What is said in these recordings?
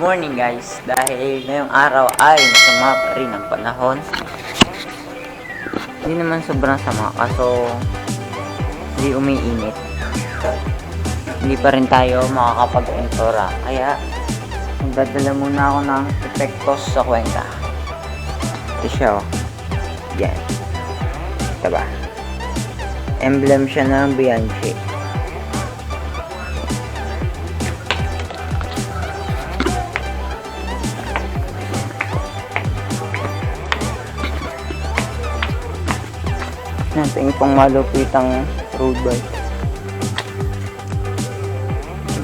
morning guys, dahil ngayong araw ay masama pa rin ang panahon. Hindi naman sobrang sama, kaso hindi umiinit. Hindi pa rin tayo makakapag-entora, kaya magdadala muna ako ng epektos sa Cuenca. Ito siya, oh. Yan, diba? Emblem siya ng Bianchi. Natin pang malupitang road bike.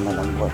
Malambot.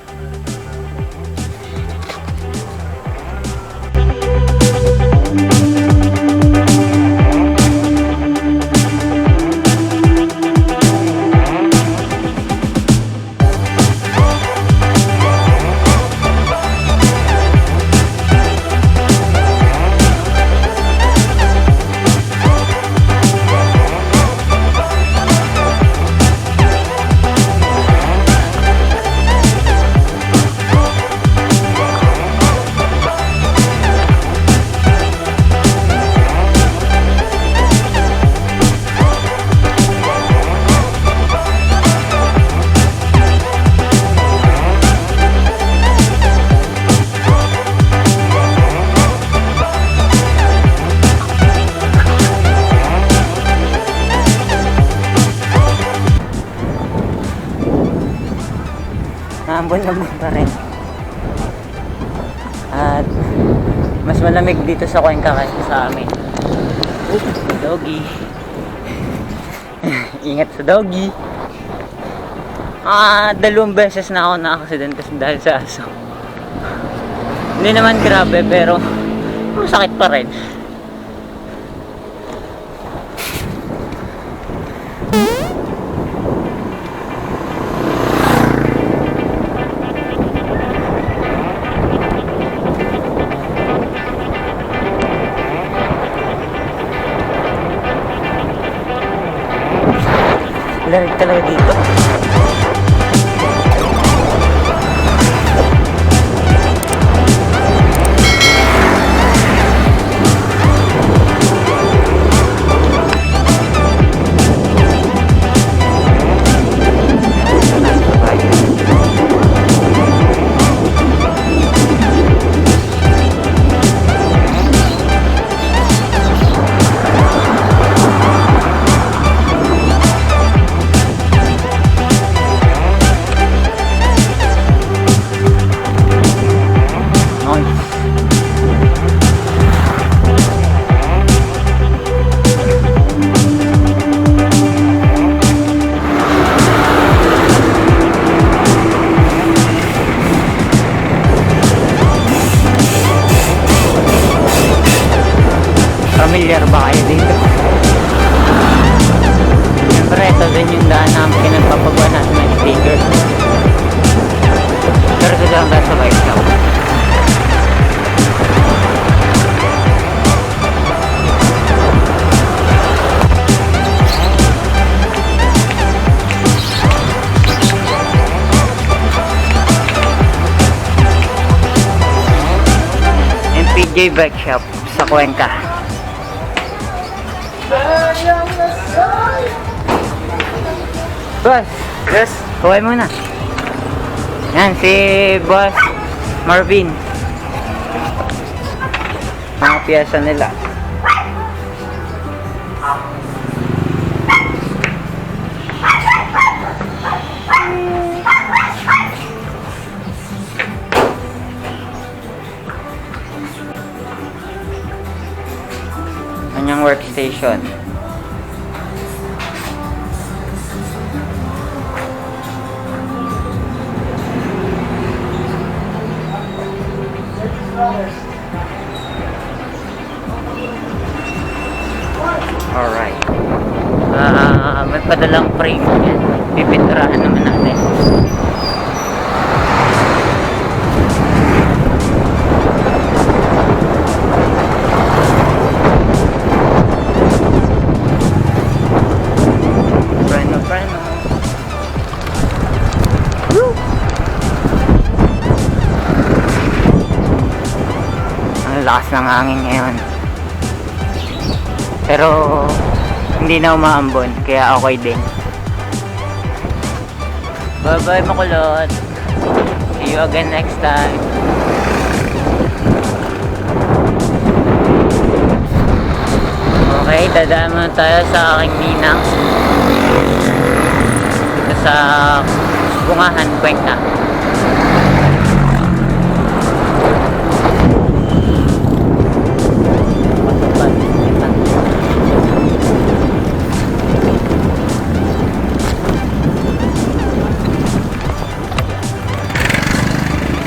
Ambon-ambon pa rin. At mas malamig dito sa Cuenca kaysa sa amin. Doggy. Ingat sa doggy. 2 beses na ako na-aksidente dahil sa aso. Hindi naman grabe pero masakit pa rin. Larig talaga dito. Familiar ba kayo dito? Siyempre, ito din yung daan namin pinagpapagawa natin ng sticker. Pero ito lang tayo sa bike shop. MPJ Bike Shop sa Cuenca. Boss, yes. Kaway muna. Yan, si Boss Marvin. Mga piyesa nila. Kanyang workstation. Alright. May padalang frame yan. Pipinturahan naman natin. Preno. Woo! lakas ng hangin ngayon. Pero hindi na umaambon, kaya okay din. Bye bye makulot. See you again next time. Okay, dadaan muna tayo sa aking ninang. Dito sa Bungahan, Cuenca.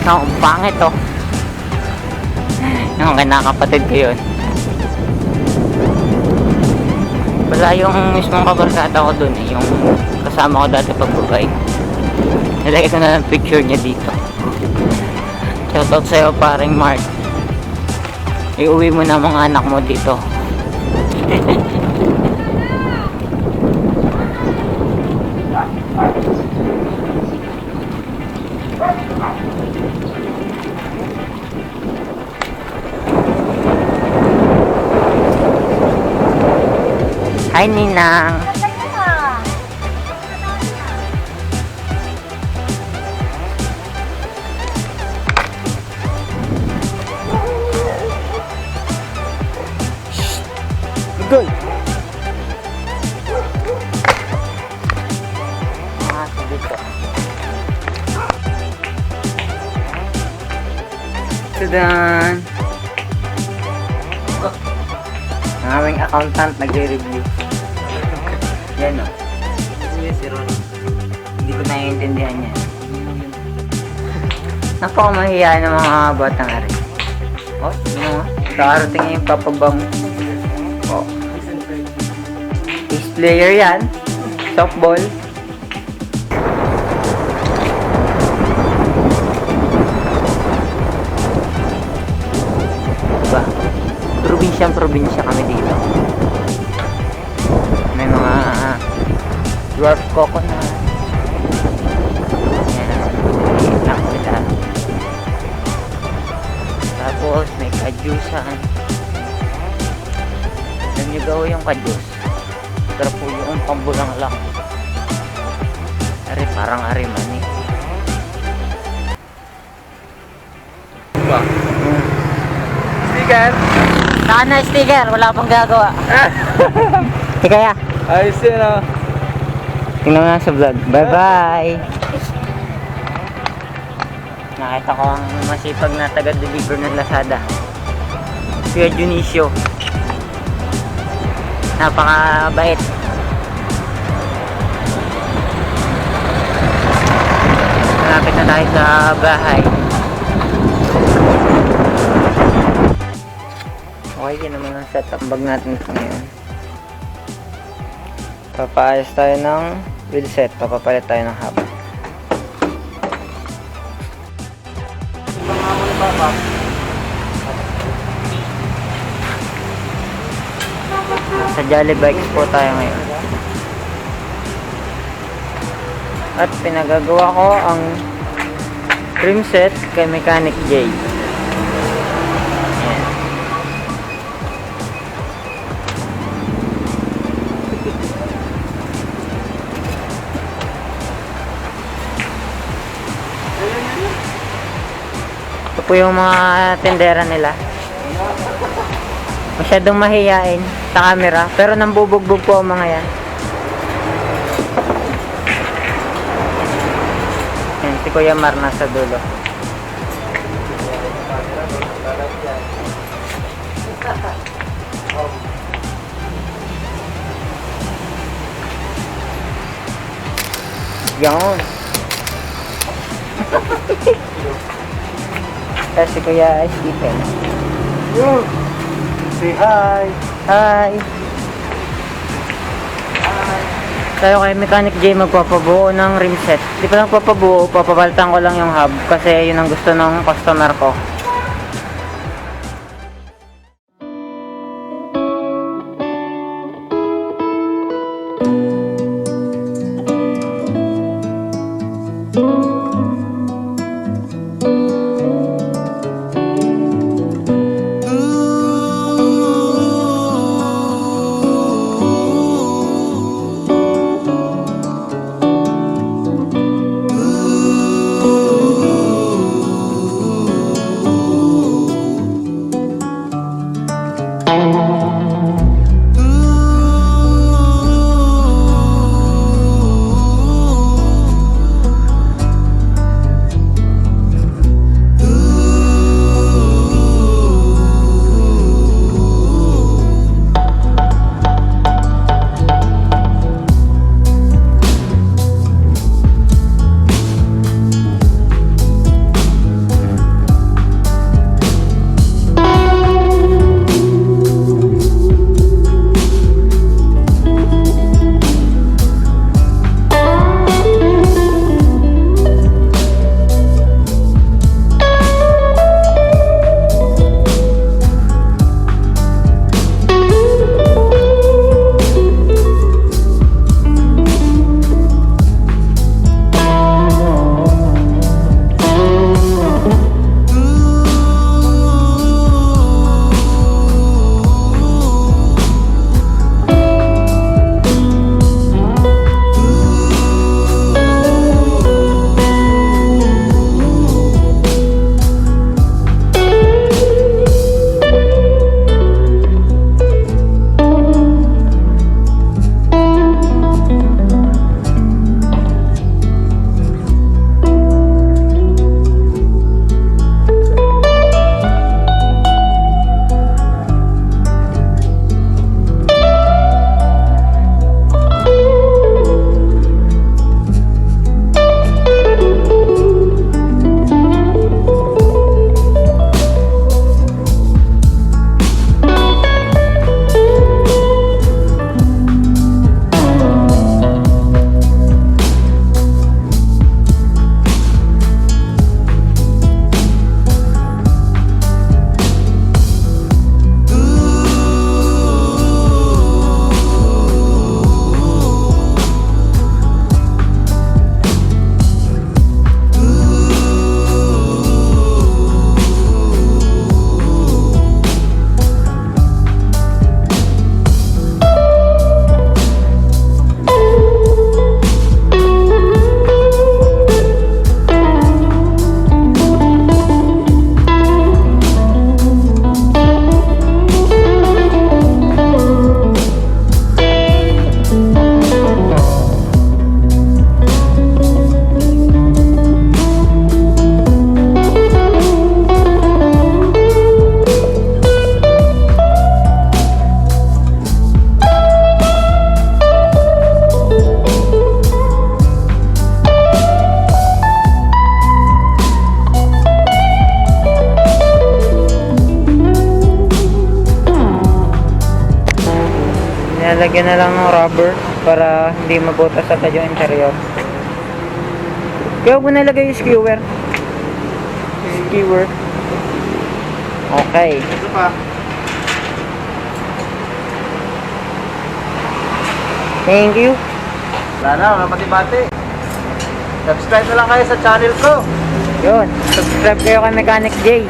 Ang pangit oh. Yung kinakapatid ko yun. Wala yung mismong kabarkada ko dun eh. Yung kasama ko dati pagbabike. Nilagay ko na ng picture niya dito. Shoutout sa'yo paring Mark. Iuwi mo na mga anak mo dito. Hi Ninang. Good. Dito. Tadan. Ang aming accountant nagre-review. Yan o. Hindi ko naiintindihan yan. Napakamahiya ng mga batang ari. Oh, yun o. Kakarating nga yung papabang. Oh. Ace player yan. Softball. Diba? Probinsya kami dito. May mga dwarf coconut. Yan. Lang sila. Tapos may kadyusan. Alam nyo gawin yung kadyus. Pero po yung pambulang lang. Ari, parang ariman eh. Diba? Sticker? Saan na sticker? Wala pang gagawa. Di kaya? Ayos yun ah. Tingnan mo na sa vlog. Bye bye! Nakita ko ang masipag na taga-deliver ng Lazada. Kuya Junicio. Napakabait. Malapit na tayo sa bahay. Okay, yun naman ang setup bag natin ngayon. Papaayos tayo ng wheel set. Papapalit tayo ng hub. Sa Jolly Bikes po tayo ngayon. At pinagagawa ko ang trim set kay Mechanic J. Ayan. Ito po yung mga tendera nila. Masyadong mahihain sa camera, pero nambubugbog po ang mga yan. Yan, si Kuya Mar nasa dulo. Yan. Tapos si Kuya Stephen. Yun! Say hi! Hi! Tayo kay Mechanic J magpapabuo ng rim set. Di pa lang papabuo, papapalitan ko lang yung hub kasi yun ang gusto ng customer ko. Nalagyan na lang ng rubber para hindi mabutas agad yung interior. Kaya huwag mo nalagay yung skewer. Skewer. Okay. Ito pa. Thank you. Wala na, mga bati-bati. Subscribe na lang kayo sa channel ko. Yun. Subscribe kayo kay Mechanic J.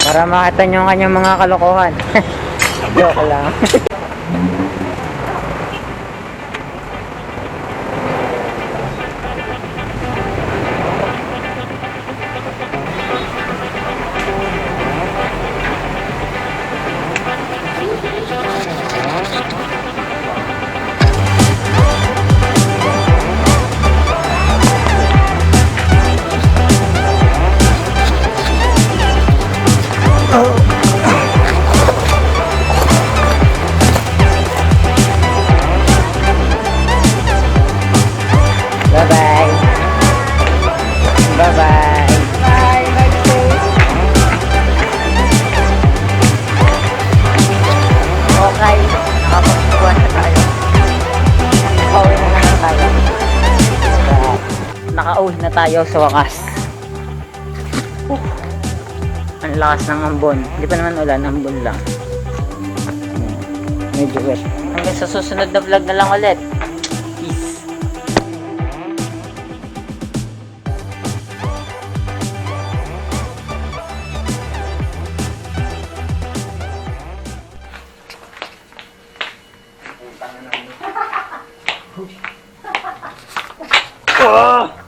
Para makita nyo ang kanyang mga kalokohan. Joke lang. Bye-bye. Bye-bye. Bye. Okay. Nakapagpuan na tayo. Nakauwi na naman tayo. Nakauwi na tayo sa wakas. Ang lakas ng ambon. Hindi pa naman ulan, ambon lang. Medyo wet. Hanggang sa susunod na vlog na lang ulit. Peace. Ah!